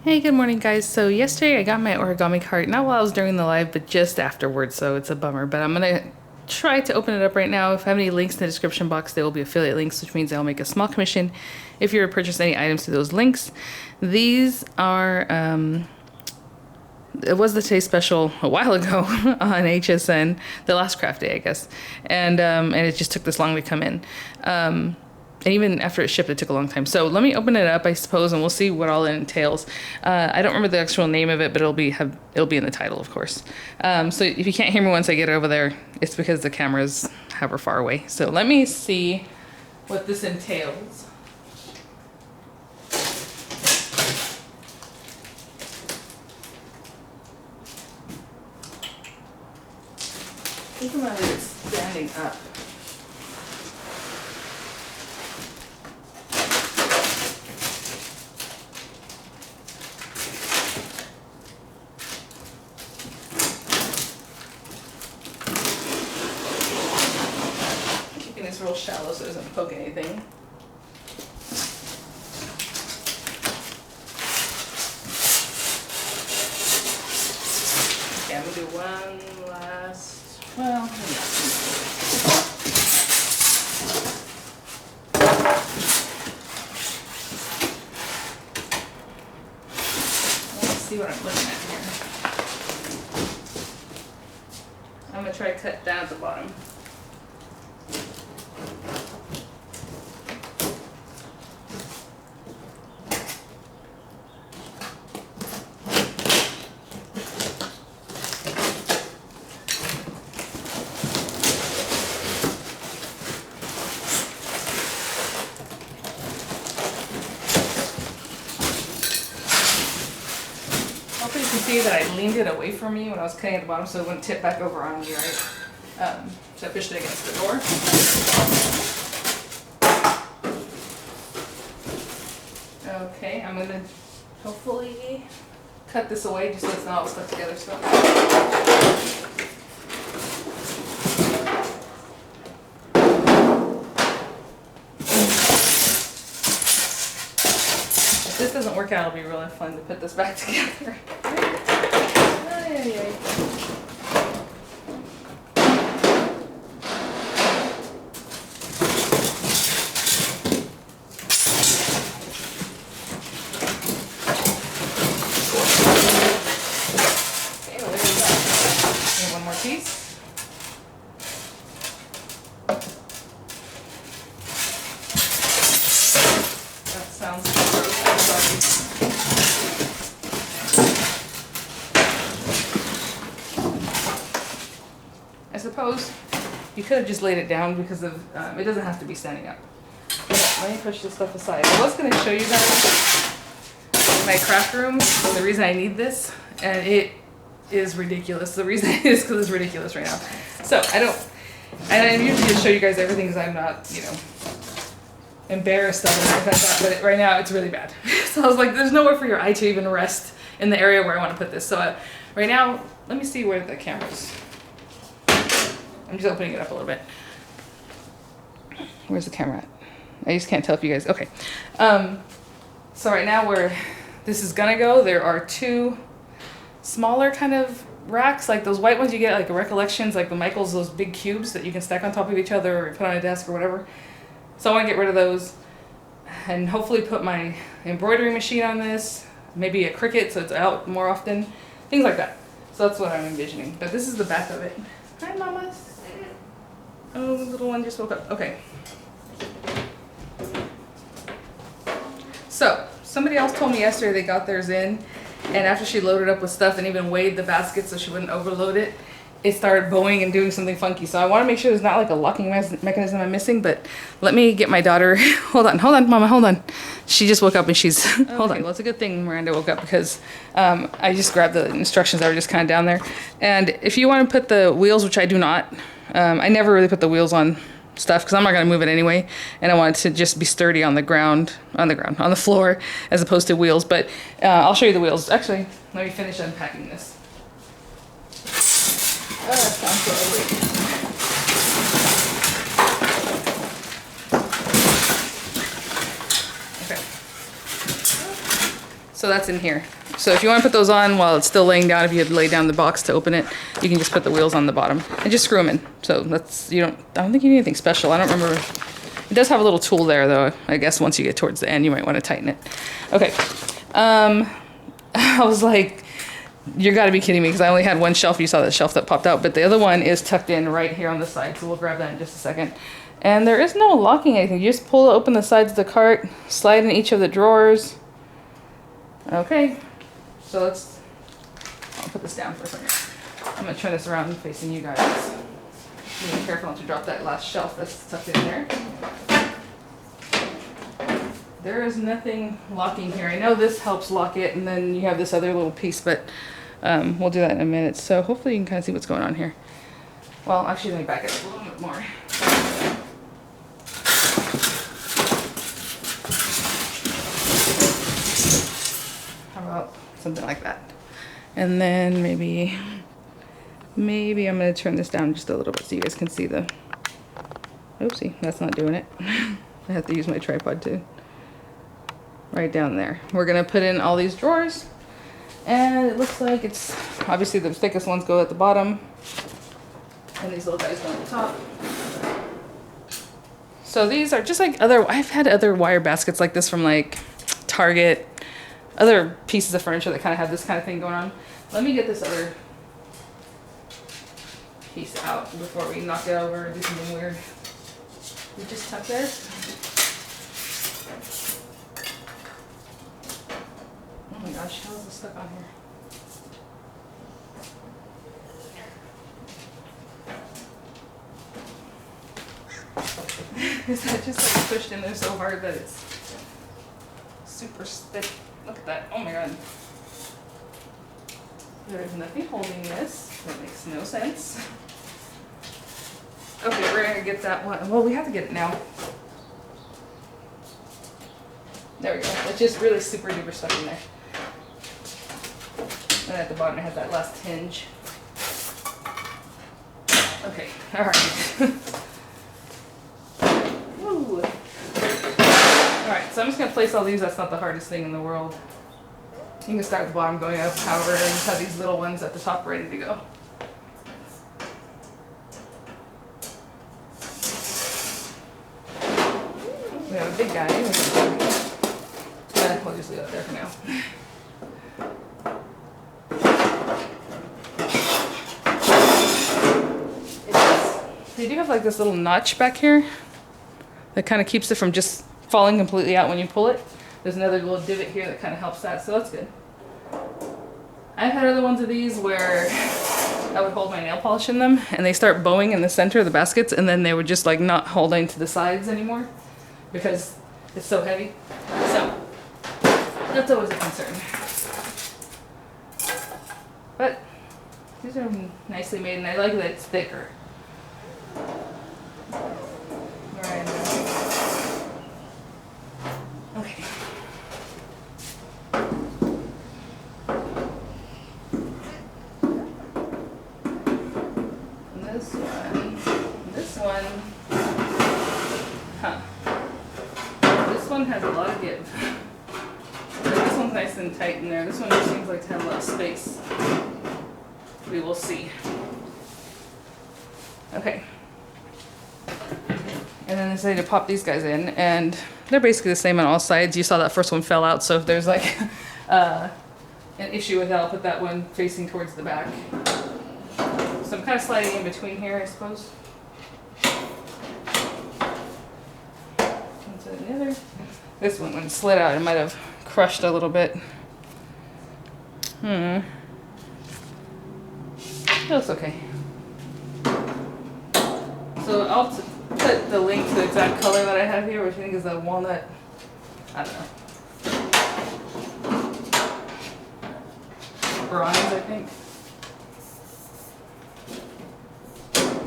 Hey, good morning, guys. So yesterday I got my origami cart, not while I was doing the live, but just afterwards, so it's a bummer. But I'm gonna try to open it up right now. If I have any links in the description box, they will be affiliate links, which means I'll make a small commission if you were to purchase any items through those links. These are, it was the Today Special a while ago on HSN, the last craft day, I guess. And it just took this long to come in. And even after it shipped, it took a long time. So let me open it up, I suppose, and we'll see what all it entails. I don't remember the actual name of it, but it'll be in the title, of course. So if you can't hear me once I get over there, it's because the camera's however far away. So let me see what this entails. I think I'm gonna leave it standing up. It's real shallow so it doesn't poke anything. Okay, I'm gonna do one last, well, let's see what I'm looking at here. I'm gonna try to cut down at the bottom. Hopefully you can see that I leaned it away from me when I was cutting at the bottom so it wouldn't tip back over on me, right? So I pushed it against the door. Okay, I'm gonna hopefully cut this away just so it's not all stuck together still. If this doesn't work out, it'll be really fun to put this back together. Piece. That sounds gross. I'm sorry. I suppose you could have just laid it down because of it doesn't have to be standing up. Let me push this stuff aside. I was going to show you guys my craft room. The reason I need this, and it is ridiculous. The reason is because it's ridiculous right now. So I usually just show you guys everything because I'm not, embarrassed of it like that. But right now it's really bad. So I was like, there's nowhere for your eye to even rest in the area where I want to put this. So right now, let me see where the camera is. I'm just opening it up a little bit. Where's the camera at? I just can't tell if you guys, okay. So right now where this is gonna go, there are two smaller kind of racks, like those white ones you get, like Recollections, like the Michaels, those big cubes that you can stack on top of each other or put on a desk or whatever. So I want to get rid of those and hopefully put my embroidery machine on this, maybe a Cricut so it's out more often, things like that. So that's what I'm envisioning. But this is the back of it. Hi, mamas. Oh, the little one just woke up. Okay. So somebody else told me yesterday they got theirs in, and after she loaded up with stuff and even weighed the basket so she wouldn't overload it, it started bowing and doing something funky. So I want to make sure there's not like a locking mechanism I'm missing, but let me get my daughter. Hold on, mama, hold on. She just woke up and she's, hold on. Well, it's a good thing Miranda woke up because I just grabbed the instructions that were just kind of down there. And if you want to put the wheels, which I do not, I never really put the wheels on stuff because I'm not going to move it anyway, and I want it to just be sturdy on the floor as opposed to wheels. But I'll show you the wheels. Actually, let me finish unpacking this. That sounds so ugly. Okay. So that's in here. So if you want to put those on while it's still laying down, if you had to lay down the box to open it, you can just put the wheels on the bottom and just screw them in. So that's, I don't think you need anything special. I don't remember. It does have a little tool there though. I guess once you get towards the end, you might want to tighten it. Okay. I was like, you gotta be kidding me, because I only had one shelf. You saw that shelf that popped out, but the other one is tucked in right here on the side. So we'll grab that in just a second. And there is no locking anything. You just pull open the sides of the cart, slide in each of the drawers. Okay, so I'll put this down for a second. I'm gonna turn this around facing you guys. Be careful not to drop that last shelf that's tucked in there. There is nothing locking here. I know this helps lock it, and then you have this other little piece, but we'll do that in a minute. So hopefully you can kind of see what's going on here. Well, actually, let me back it up a little bit more. How about something like that? And then maybe I'm gonna turn this down just a little bit so you guys can see the, oopsie, that's not doing it. I have to use my tripod too. Right down there. We're gonna put in all these drawers, and it looks like it's obviously the thickest ones go at the bottom, and these little guys go on the top. So these are just like I've had other wire baskets like this from like Target, other pieces of furniture that kind of have this kind of thing going on. Let me get this other piece out before we knock it over and do something weird. You just tuck there. Oh my gosh, how is this stuck on here? Is that just like pushed in there so hard that it's super thick? Look at that. Oh my god. There's nothing holding this. That makes no sense. Okay, we're gonna get that one. Well, we have to get it now. There we go. It's just really super duper stuck in there. And at the bottom it has that last hinge. Okay, alright. Alright, so I'm just going to place all these. That's not the hardest thing in the world. You can start at the bottom going up, however, and just have these little ones at the top ready to go. We have a big guy. We'll just leave it there for now. They do have like this little notch back here that kind of keeps it from just falling completely out when you pull it. There's another little divot here that kind of helps that, so that's good. I've had other ones of these where I would hold my nail polish in them and they start bowing in the center of the baskets, and then they would just like not hold into the sides anymore because it's so heavy. So that's always a concern. But these are nicely made, and I like that it's thicker. Right. Okay. And this one, huh. This one has a lot of give. This one's nice and tight in there. This one just seems like to have a lot of space. We will see. Okay. And then I decided to pop these guys in, and they're basically the same on all sides. You saw that first one fell out, so if there's like an issue with that, I'll put that one facing towards the back. So I'm kind of sliding in between here, I suppose. One to the other. This one, when it slid out, it might have crushed a little bit. It looks okay. So I'll put the link to the exact color that I have here, which I think is a walnut. I don't know. Bronze, I think.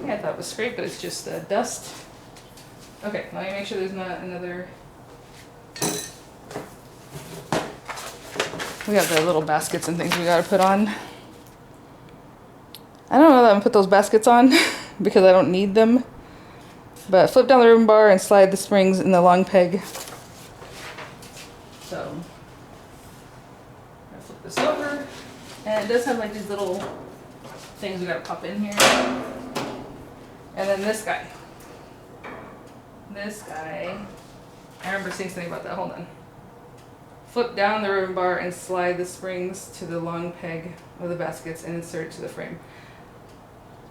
Yeah, I thought it was scraped, but it's just dust. Okay, let me make sure there's not another. We got the little baskets and things we gotta put on. I don't know that I'm gonna put those baskets on because I don't need them. But flip down the ribbon bar and slide the springs in the long peg. So And it does have like these little things we gotta pop in here. And then this guy. This guy. I remember seeing something about that. Hold on. Flip down the ribbon bar and slide the springs to the long peg of the baskets and insert it to the frame.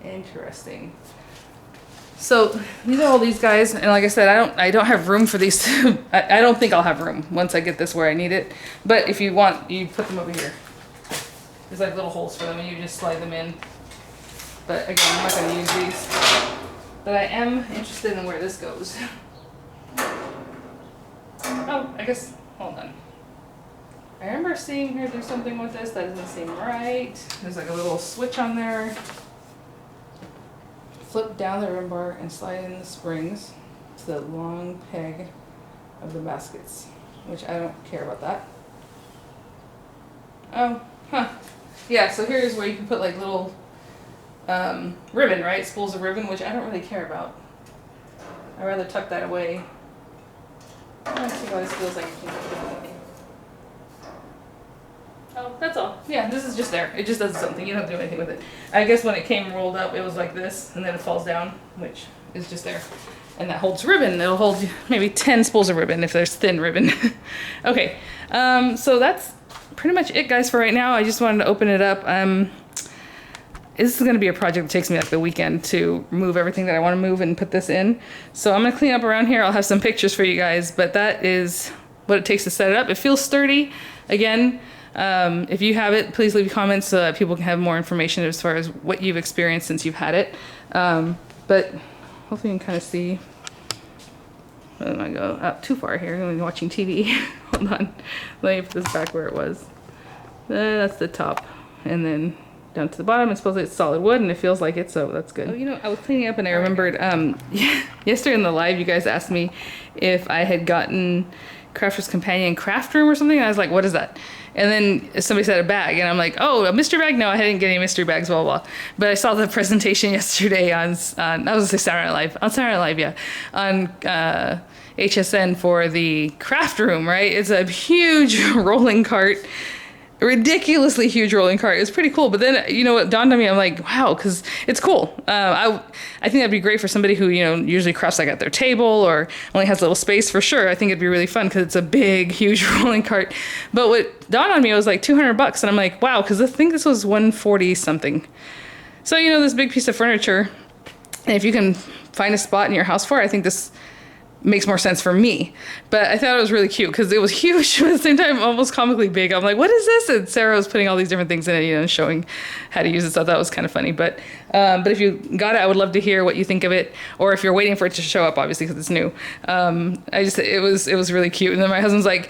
Interesting. So these are all these guys, and like I said, I don't have room for these. I don't think I'll have room once I get this where I need it. But if you want, you put them over here. There's like little holes for them, and you just slide them in. But again, I'm not going to use these. But I am interested in where this goes. Oh, I guess, hold on. I remember seeing her do something with this that doesn't seem right. There's like a little switch on there. Flip down the rim bar and slide in the springs to the long peg of the baskets, which I don't care about that. Oh, huh. Yeah, so here's where you can put like little ribbon, right? Spools of ribbon, which I don't really care about. I'd rather tuck that away. Let's see how this feels like. Oh, that's all. Yeah, this is just there. It just does something. You don't have to do anything with it. I guess when it came rolled up, it was like this, and then it falls down, which is just there. And that holds ribbon. It'll hold maybe 10 spools of ribbon if there's thin ribbon. Okay, so that's pretty much it, guys, for right now. I just wanted to open it up. This is going to be a project that takes me like the weekend to move everything that I want to move and put this in. So I'm going to clean up around here. I'll have some pictures for you guys, but that is what it takes to set it up. It feels sturdy. Again, if you have it, please leave comments so that people can have more information as far as what you've experienced since you've had it. But hopefully you can kind of see. Let me go up too far here. I'm watching TV. Hold on. Let me put this back where it was. That's the top. And then down to the bottom. And supposedly it's solid wood and it feels like it, so that's good. Oh, you know, I was cleaning up and I remembered yesterday in the live you guys asked me if I had gotten Crafter's Companion craft room or something, and I was like, what is that? And then somebody said a bag, and I'm like, oh, a mystery bag? No, I didn't get any mystery bags, blah, blah, blah. But I saw the presentation yesterday on I was going to say Saturday Night Live, on Saturday Night Live, yeah, on HSN for the craft room, right? It's a huge rolling cart, a ridiculously huge rolling cart. It's pretty cool. But then, you know, what dawned on me, I'm like, wow, because it's cool. I think that'd be great for somebody who, you know, usually crafts like at their table or only has a little space for sure. I think it'd be really fun because it's a big, huge rolling cart. But what dawned on me was like $200. And I'm like, wow, because I think this was 140 something. So, you know, this big piece of furniture, and if you can find a spot in your house for it, I think this makes more sense for me. But I thought it was really cute because it was huge, but at the same time almost comically big. I'm like, what is this? And Sarah was putting all these different things in it, you know, showing how to use it. So that was kind of funny. But if you got it, I would love to hear what you think of it, or if you're waiting for it to show up, obviously, because it's new. It was really cute. And then my husband's like,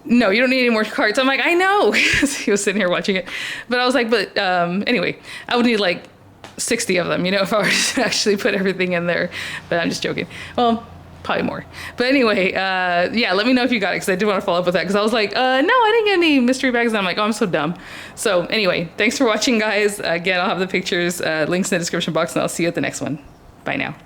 no, you don't need any more carts. I'm like, I know. He was sitting here watching it. But I was like, but anyway, I would need like 60 of them, you know, if I were to actually put everything in there. But I'm just joking. Well, probably more. But anyway, yeah, let me know if you got it, because I did want to follow up with that, because I was like, no, I didn't get any mystery bags. And I'm like, oh, I'm so dumb. So anyway, thanks for watching, guys. Again, I'll have the pictures, links in the description box, and I'll see you at the next one. Bye now.